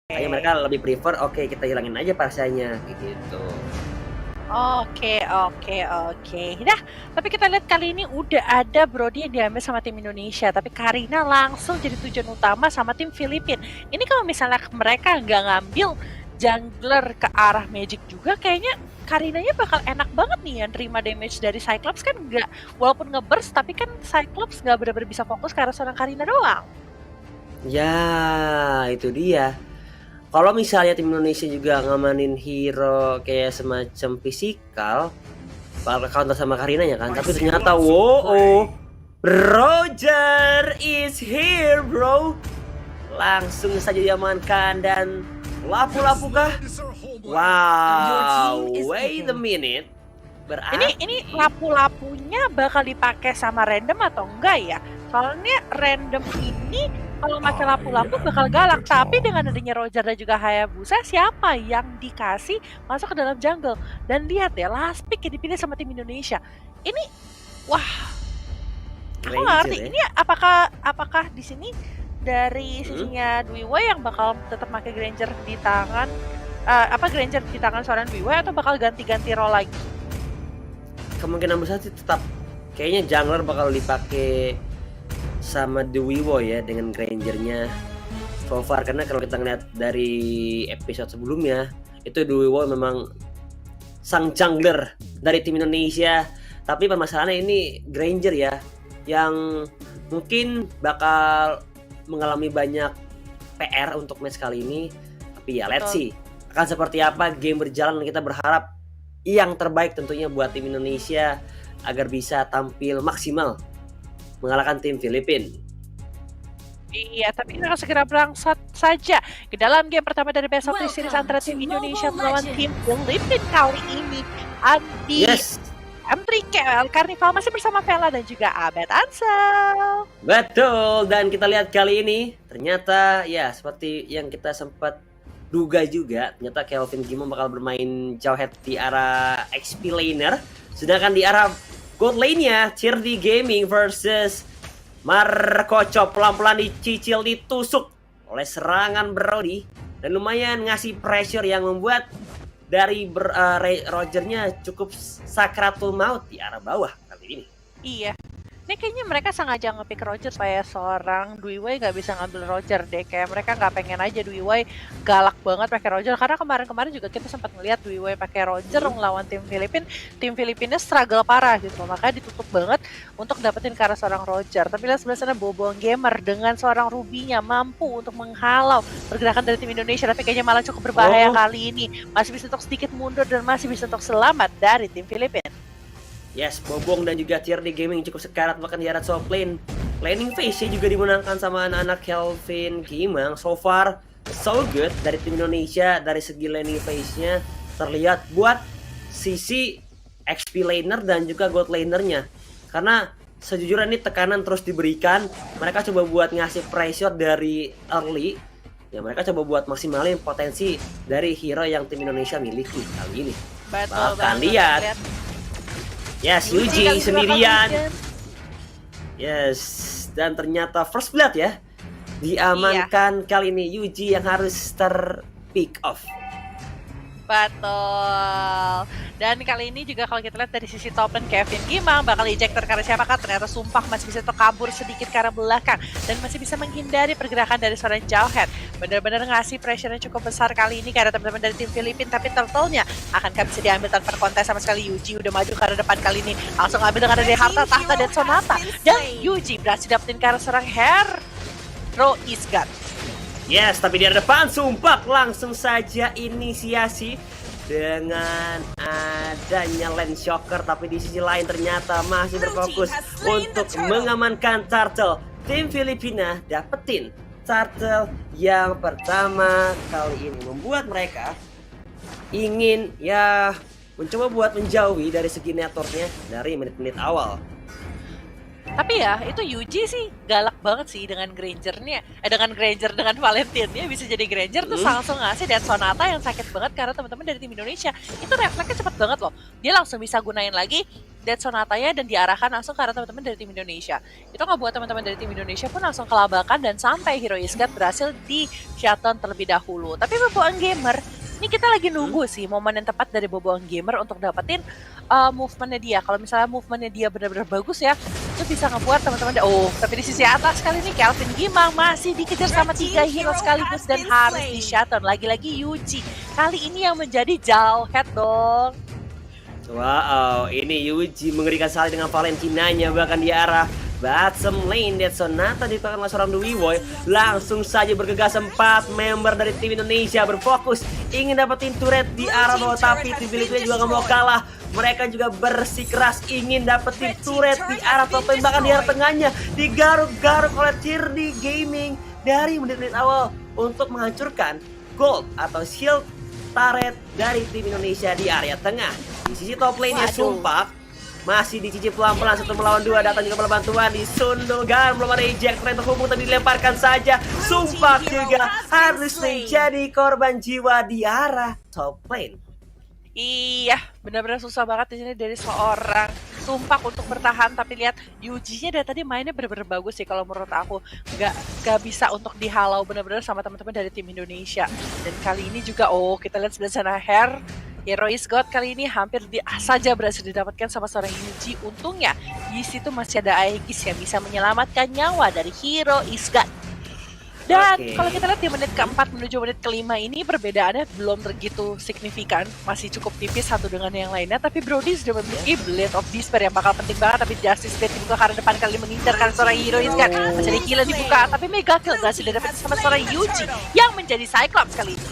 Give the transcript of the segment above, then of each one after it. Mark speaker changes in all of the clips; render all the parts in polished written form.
Speaker 1: Kayaknya mereka lebih prefer, oke kita hilangin aja Parsianya, kayak gitu.
Speaker 2: Oke. Dah, tapi kita lihat kali ini udah ada Brody yang diambil sama tim Indonesia, tapi Karina langsung jadi tujuan utama sama tim Filipina. Ini kalau misalnya mereka nggak ngambil jungler ke arah Magic juga, kayaknya Karinanya bakal enak banget nih yang terima damage dari Cyclops kan nggak, walaupun ngeburst tapi kan Cyclops nggak benar-benar bisa fokus ke arah seorang Karina doang.
Speaker 1: Ya, itu dia. Kalau misalnya tim Indonesia juga ngamanin hero kayak semacam fisikal, bakal counter sama Karinanya kan. Tapi ternyata, wow, Roger is here, bro. Langsung saja diamankan dan lapu-lapu kah? Wow, wait a minute. Berarti
Speaker 2: Ini lapu-lapunya bakal dipakai sama random atau enggak ya? Soalnya random ini kalau pakai lapu-lapu bakal galak, tapi dengan adanya Roger dan juga Hayabusa, siapa yang dikasih masuk ke dalam jungle? Dan lihat ya, last pick yang dipilih sama tim Indonesia. Ini, wah, aku nggak ngerti.
Speaker 1: ya?
Speaker 2: Ini apakah di sini dari sisinya Dwi Wei yang bakal tetap pakai Granger di tangan, Granger di tangan seorang Dwi Wei atau bakal ganti-ganti role lagi?
Speaker 1: Kemungkinan besar sih tetap kayaknya jungler bakal dipakai sama The Wiwo ya dengan Grangernya so far, karena kalau kita ngeliat dari episode sebelumnya itu The Wiwo memang sang jungler dari tim Indonesia, tapi permasalahannya ini Granger ya yang mungkin bakal mengalami banyak PR untuk match kali ini. Tapi ya let's see akan seperti apa game berjalan, dan kita berharap yang terbaik tentunya buat tim Indonesia agar bisa tampil maksimal mengalahkan tim Filipina.
Speaker 2: Iya, tapi kita akan segera berangkat saja ke dalam game pertama dari Best of 3 Series antara tim Indonesia melawan tim Filipina kali ini. Andi M3 Carnival masih bersama Vela dan juga Abed Ansel.
Speaker 1: Betul, dan kita lihat kali ini ternyata ya seperti yang kita sempat duga juga, ternyata Kelvin Gimong bakal bermain Jawhead di arah XP laner, sedangkan di arah gold lane-nya Cirdi Gaming versus Marco pelan-pelan dicicil, ditusuk oleh serangan Brody dan lumayan ngasih pressure yang membuat dari Rogernya cukup sakratul maut di arah bawah kali ini.
Speaker 2: Iya. Ini kayaknya mereka sengaja nge-pick Roger supaya seorang Dwi Wei nggak bisa ngambil Roger deh. Kayak mereka nggak pengen aja Dwi Wei galak banget pakai Roger. Karena kemarin-kemarin juga kita sempat ngeliat Dwi Wei pakai Roger melawan tim Filipina. Tim Filipina struggle parah gitu. Makanya ditutup banget untuk dapetin ke arah seorang Roger. Tapi lihat sebelah sana Bobong Gamer dengan seorang Rubinya mampu untuk menghalau pergerakan dari tim Indonesia. Tapi kayaknya malah cukup berbahaya kali ini. Masih bisa untuk sedikit mundur dan masih bisa untuk selamat dari tim Filipina.
Speaker 1: Yes, Bobong dan juga Cirdi Gaming cukup sekarat bahkan di arah top lane. Laning phase juga dimenangkan sama anak-anak Kelvin Gimong. So far, so good dari tim Indonesia. Dari segi laning phase-nya terlihat buat sisi XP laner dan juga gold lanernya. Karena sejujurnya ini tekanan terus diberikan. Mereka coba buat ngasih pressure dari early. Ya mereka coba buat maksimalin potensi dari hero yang tim Indonesia miliki kali ini. Bahkan lihat. Yes, Yuji sendirian. Yes, dan ternyata first blood ya diamankan kali ini. Yuji yang harus ter-pick off.
Speaker 2: Betul. Dan kali ini juga kalau kita lihat dari sisi top lane, Kevin Gimong bakal ejector karena siapakah? Ternyata Sumpah masih bisa kabur sedikit ke arah belakang dan masih bisa menghindari pergerakan dari seorang Jawhead. Benar-benar ngasih pressure yang cukup besar kali ini karena teman-teman dari tim Filipina, tapi turtle-nya akan bisa diambil tanpa kontes sama sekali. Yuji udah maju ke arah depan kali ini, langsung ambil dengan dari harta tahta dan sonata, dan Yuji berhasil dapetin ke arah seorang Hero Isgat.
Speaker 1: Yes, tapi di depan Sumpah langsung saja inisiasi dengan adanya Land Shocker, tapi di sisi lain ternyata masih berfokus untuk mengamankan turtle. Tim Filipina dapetin turtle yang pertama kali ini, membuat mereka ingin ya mencoba buat menjauhi dari segi networknya dari menit-menit awal.
Speaker 2: Tapi ya, itu Yuji sih galak banget sih dengan Grangernya. Dengan Granger, dengan Valentine. Dia bisa jadi Granger terus langsung ngasih Death Sonata yang sakit banget karena teman-teman dari tim Indonesia itu refleksnya cepet banget loh. Dia langsung bisa gunain lagi Dead Sonatanya dan diarahkan langsung ke arah teman-teman dari tim Indonesia. Itu ngebuat teman-teman dari tim Indonesia pun langsung kelabakan dan sampai Hero Isgat berhasil di shutdown terlebih dahulu. Tapi Boboan Gamer, ini kita lagi nunggu sih momen yang tepat dari Boboan Gamer untuk dapetin movementnya dia. Kalau misalnya movementnya dia benar-benar bagus ya, itu bisa ngebuat teman-teman. Tapi di sisi atas kali ini Kelvin Gimang masih dikejar sama 3 hero sekaligus dan harus di shutdown. Lagi-lagi Yuji kali ini yang menjadi Jawhead dong.
Speaker 1: Wow, ini Yuji mengerikan sekali dengan Valentinanya, bahkan di arah bottom lane. Dead Sonata ditekan oleh seorang Dwiwoy. Langsung saja bergegas 4 member dari tim Indonesia berfokus ingin dapetin turret di arah bawah, tapi tim Filipina juga nggak mau kalah. Mereka juga bersikeras ingin dapetin turret di arah top lane, bahkan di arah tengahnya digaruk-garuk oleh Tirdi Gaming dari menit-menit awal untuk menghancurkan gold atau shield turret dari tim Indonesia di area tengah. Di sisi top lane-nya Sumpak masih dicicip pelan-pelan 1 melawan 2, datang juga bantuan di Sundulgan, belum ada ejector yang terhubung tapi dilemparkan saja. Sumpak juga harus menjadi korban jiwa di arah top lane.
Speaker 2: Iya, benar-benar susah banget di sini dari seorang Sumpak untuk bertahan, tapi lihat Yuji-nya dari tadi mainnya benar-benar bagus sih kalau menurut aku. Gak bisa untuk dihalau benar-benar sama teman-teman dari tim Indonesia. Dan kali ini juga kita lihat sebelah sana Hero Isgat kali ini hampir saja berhasil didapatkan sama seorang Yuji. Untungnya di situ masih ada Aegis yang bisa menyelamatkan nyawa dari Hero Isgat. Dan kalau kita lihat di menit keempat menuju menit kelima ini perbedaannya belum begitu signifikan, masih cukup tipis satu dengan yang lainnya. Tapi Brody sudah memiliki Blade of Despair yang bakal penting banget. Tapi Justice Blade dibuka karena depan kali mengincarkan seorang Hero Isgat. Masih ada kill dibuka, tapi Mega Kill berhasil didapatkan sama seorang Yuji yang menjadi Cyclops kali ini.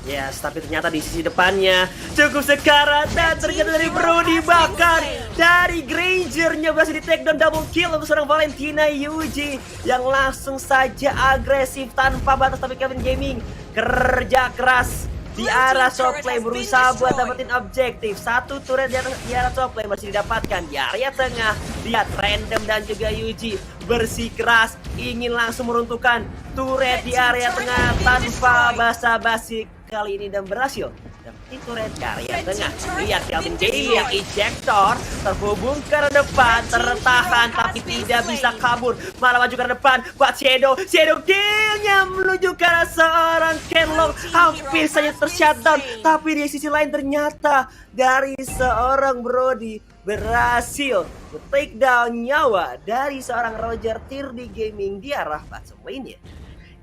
Speaker 1: Yes, tapi ternyata di sisi depannya cukup sekarat dan ternyata dari Brody, bahkan dari Granger-nya berhasil di take down, double kill untuk seorang Valentina Yuji yang langsung saja agresif tanpa batas. Tapi Kelvin Gaming kerja keras di arah top lane, berusaha buat dapetin objektif. 1 turret di arah top lane masih didapatkan di area tengah. Lihat Random dan juga Yuji bersikeras ingin langsung meruntuhkan turret di area tengah tanpa basa-basi kali ini dan berhasil dapetin turret di area tengah. Lihat Kelvin Gaming yang ejector terhubung ke depan, tertahan tapi tidak bisa kabur, malah maju ke depan buat Shadow killnya menuju ke arah seorang Kenlock, hampir saja tershutdown. Tapi di sisi lain ternyata dari seorang Brody berhasil take down nyawa dari seorang Roger Tirdi Gaming di arah bottom lane-nya.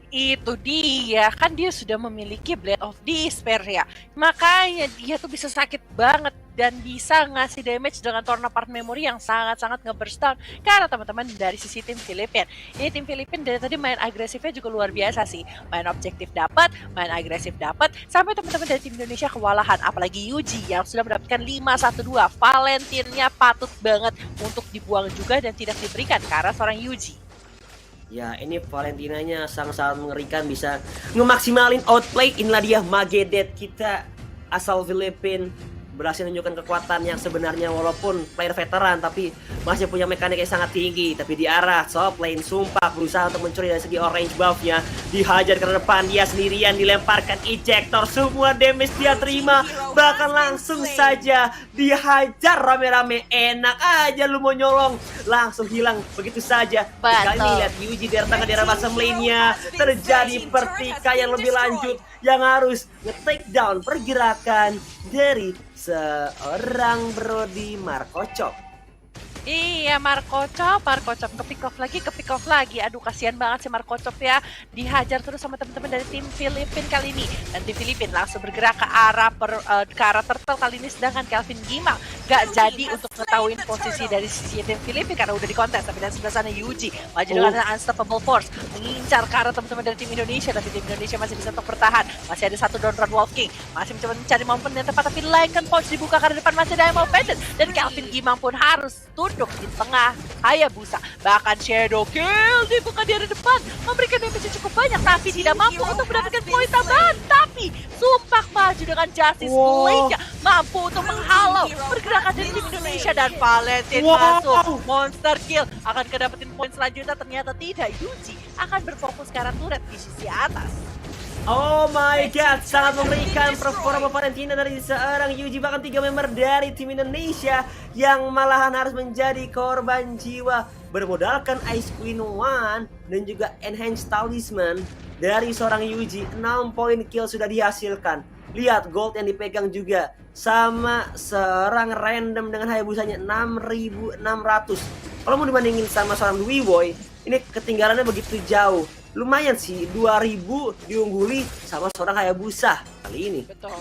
Speaker 2: Itu dia, kan dia sudah memiliki Blade of Despair ya. Makanya dia tuh bisa sakit banget dan bisa ngasih damage dengan Torn Apart Memory yang sangat-sangat nge-burst down ke arah teman-teman dari sisi tim Filipina. Ini tim Filipina dari tadi main agresifnya juga luar biasa sih. Main objektif dapat, main agresif dapat, sampai teman-teman dari tim Indonesia kewalahan. Apalagi Yuji yang sudah mendapatkan 5-1-2. Valentinnya patut banget untuk dibuang juga dan tidak diberikan ke arah seorang Yuji.
Speaker 1: Ya, ini Valentinanya sangat-sangat mengerikan, bisa ngemaksimalin outplay. Inilah dia Magedet kita asal Filipina, berhasil menunjukkan kekuatan yang sebenarnya walaupun player veteran tapi masih punya mekanik yang sangat tinggi. Tapi di arah top lane Sumpak berusaha untuk mencuri dari segi orange buff-nya, dihajar ke depan, dia sendirian dilemparkan ejector, semua damage dia terima, bahkan langsung saja dihajar rame-rame. Enak aja lu mau nyolong, langsung hilang begitu saja. Kali ini lihat Yuji di tengah di arah bottom lane-nya, terjadi pertikaian lebih lanjut yang harus nge-take down pergerakan dari seorang Brody Marco Chop.
Speaker 2: Iya, Marco Chop ke-pick off lagi. Aduh, kasihan banget si Marco Chop ya. Dihajar terus sama teman-teman dari tim Filipina kali ini. Dan tim Filipina langsung bergerak ke arah Turtle kali ini, sedangkan Kelvin Gimang gak jadi untuk ngetahuin posisi dari sisi tim Filipina karena udah dikontes. Tapi dan sebelah sana Yuji maju dengan Unstoppable Force mengincar ke arah teman-teman dari tim Indonesia, tapi tim Indonesia masih bisa untuk bertahan. Masih ada 1 down run Wolf King, masih mencoba mencari momen yang tepat, tapi Lycan Punch dibuka karena depan masih ada Emerald Pendant dan Kelvin Gimang pun harus tunduk di tengah Hayabusa. Bahkan Shadow Kill dibuka di area depan, memberikan damage cukup banyak tapi tidak mampu untuk mendapatkan poin tambahan. Tapi Sumpak maju dengan Justice Blade-nya, mampu untuk menghalau pergerakan dari tim Indonesia, dan Valentin masuk monster kill. Akan kedapetin poin selanjutnya? Ternyata tidak. Yuji akan berfokus ke arah turret di sisi atas.
Speaker 1: Oh my god, sangat mengerikan performa Valentina dari seorang Yuji. Bahkan 3 member dari tim Indonesia yang malahan harus menjadi korban jiwa. Bermodalkan Ice Queen One dan juga Enhanced Talisman dari seorang Yuji, 6 poin kill sudah dihasilkan. Lihat gold yang dipegang juga sama seorang random dengan Hayabusanya 6.600. Kalau mau dibandingin sama seorang Wiwoy, ini ketinggalannya begitu jauh. Lumayan sih, 2000 diungguli sama seorang Hayabusa kali ini.
Speaker 2: Betul.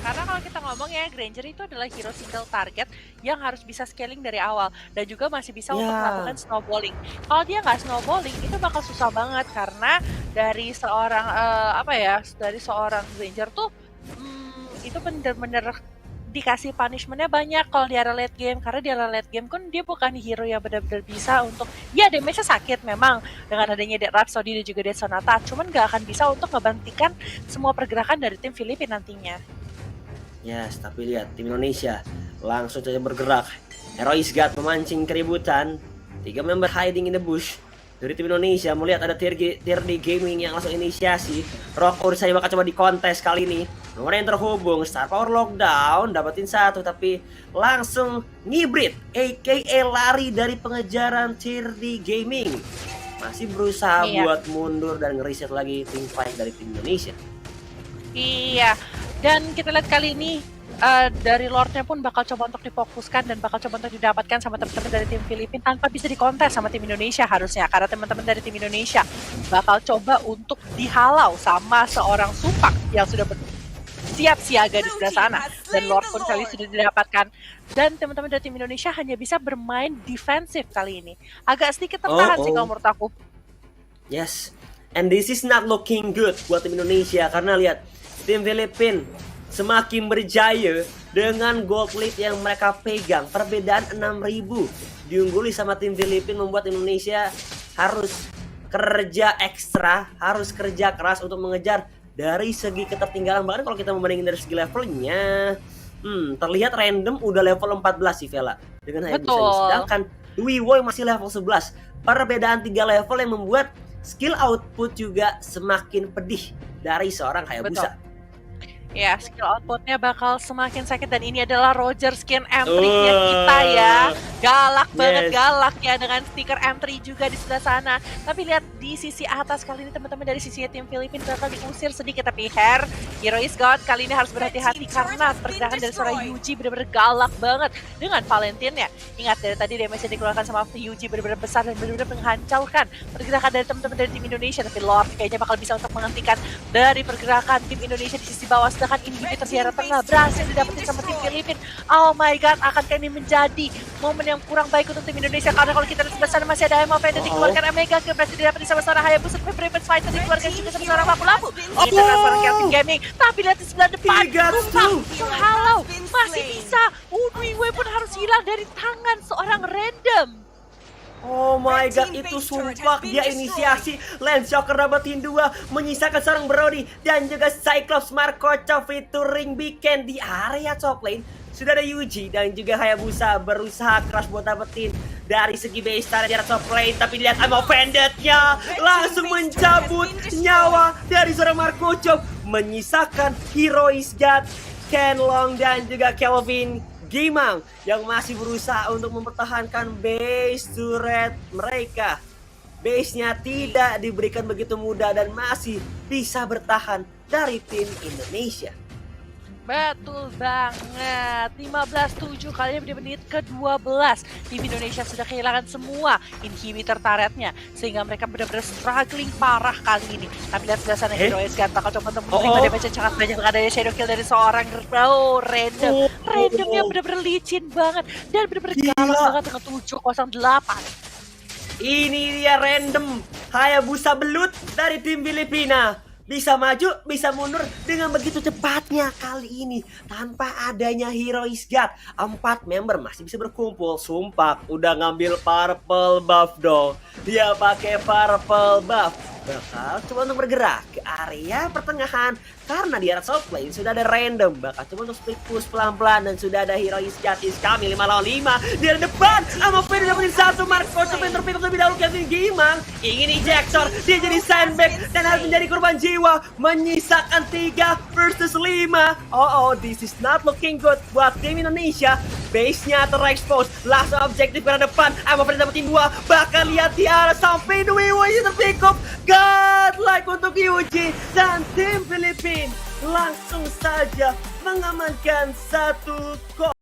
Speaker 2: Karena kalau kita ngomong ya, Granger itu adalah hero single target yang harus bisa scaling dari awal dan juga masih bisa untuk melakukan snowballing. Kalau dia nggak snowballing, itu bakal susah banget karena dari seorang dari seorang Granger tuh itu bener-bener dikasih punishmentnya banyak kalau di area late game, karena di area late game kan dia bukan hero yang benar-benar bisa untuk, ya damage-nya sakit memang dengan adanya Dead Rhapsody dan juga Dead Sonata, cuman gak akan bisa untuk ngebantikan semua pergerakan dari tim Filipina nantinya.
Speaker 1: Yes, tapi lihat tim Indonesia langsung saja bergerak. Heroic God memancing keributan. 3 member hiding in the bush dari tim Indonesia. Melihat ada tier D Gaming yang langsung inisiasi. Rock saya bakal coba di kontes kali ini. Nomor yang terhubung, Star Power Lockdown, dapetin 1 tapi langsung ngibrit, aka lari dari pengejaran tier D Gaming. Masih berusaha buat mundur dan ngeriset lagi tim fight dari tim Indonesia.
Speaker 2: Iya, dan kita lihat kali ini dari Lordnya pun bakal coba untuk difokuskan dan bakal coba untuk didapatkan sama teman-teman dari tim Filipina tanpa bisa dikontes sama tim Indonesia harusnya, karena teman-teman dari tim Indonesia bakal coba untuk dihalau sama seorang Supak yang sudah siap siaga di sebelah sana, dan Lord pun kali sudah didapatkan, dan teman-teman dari tim Indonesia hanya bisa bermain defensif kali ini. Agak sedikit tertahan sih kalau menurut aku.
Speaker 1: Yes, and this is not looking good buat tim Indonesia karena lihat tim Filipina semakin berjaya dengan gold lead yang mereka pegang. Perbedaan 6.000 diungguli sama tim Filipina membuat Indonesia harus kerja ekstra, harus kerja keras untuk mengejar dari segi ketertinggalan. Bahkan kalau kita membandingin dari segi levelnya, terlihat random udah level 14 sih Vela dengan Hayabusa, sedangkan Wiwoy masih level 11. Perbedaan 3 level yang membuat skill output juga semakin pedih dari seorang Hayabusa.
Speaker 2: Ya, skill outputnya bakal semakin sakit, dan ini adalah Roger skin M3-nya kita ya. Galak banget, galak ya, dengan stiker M3 juga di sebelah sana. Tapi lihat di sisi atas kali ini teman-teman dari sisi tim Filipina bakal diusir sedikit, tapi Heroic God kali ini harus berhati-hati karena pergerakan dari seorang Yuji benar-benar galak banget dengan Valentinnya. Ingat dari tadi damage yang dikeluarkan sama Yuji benar-benar besar dan benar-benar menghancurkan pergerakan dari teman-teman dari tim Indonesia. Tapi Lord kayaknya bakal bisa untuk menghentikan dari pergerakan tim Indonesia di sisi bawah. Sedangkan inhibitor di area tengah berhasil didapetin sama tim Filipina. Oh my god, akankah ini menjadi momen yang kurang baik untuk tim Indonesia? Karena kalau kita lihat sebelah sana masih ada Emma Fender dikeluarkan, Omega berhasil didapetin sama seorang Hayabusa, tapi Brave Fighter dikeluarkan juga sama seorang lampu-lampu. Ini adalah seorang Kelvin Gaming, tapi lihat di sebelah depan menghalau, masih bisa. Wiwoy pun harus hilang dari tangan seorang random.
Speaker 1: Oh my god, itu sumpah dia inisiasi. Lance Shocker dapetin 2, menyisakan seorang Brody dan juga Cyclops Markocha featuring Biken di area top lane. Sudah ada Yuji dan juga Hayabusa berusaha keras buat dapetin dari segi base star di area top lane, tapi lihat Ammo Bandit-nya langsung mencabut nyawa dari seorang Markocha, menyisakan Heroic God, Ken Long dan juga Kelvin Gaming yang masih berusaha untuk mempertahankan base turret mereka. Base-nya tidak diberikan begitu mudah dan masih bisa bertahan dari tim Indonesia.
Speaker 2: Betul banget, 15-7 kali ini di menit ke-12. Tim Indonesia sudah kehilangan semua inhibitor turretnya, sehingga mereka benar-benar struggling parah kali ini. Tapi lihat sebelah sana Heroic God bakal coba untuk menerima damage yang sangat banyak. Adanya shadow kill dari seorang random. Randomnya benar-benar licin banget dan benar-benar galak banget dengan 708.
Speaker 1: Ini dia random Hayabusa belut dari tim Filipina. Bisa maju, bisa mundur dengan begitu cepatnya kali ini tanpa adanya Heroic God. 4 member masih bisa berkumpul. Sumpah udah ngambil purple buff dong. Dia pakai purple buff. bakal coba untuk bergerak ke area pertengahan karena di arah top lane sudah ada random bakal coba untuk split push pelan-pelan dan sudah ada hero sejati kami 5 lawan 5 di arah depan Amopin dapetin satu Marco coba yang terpick lebih dahulu Kevin Gimang ingin ejector dia jadi sandbag dan harus menjadi korban jiwa menyisakan 3 versus 5. Oh, this is not looking good buat tim Indonesia. Base-nya terexpose, langsung objektif ke arah depan. Amopin dapetin 2, bakal lihat di arah sampai Dwi terpick up. Godlike untuk Yuji dan tim Filipina langsung saja mengamankan 1-0.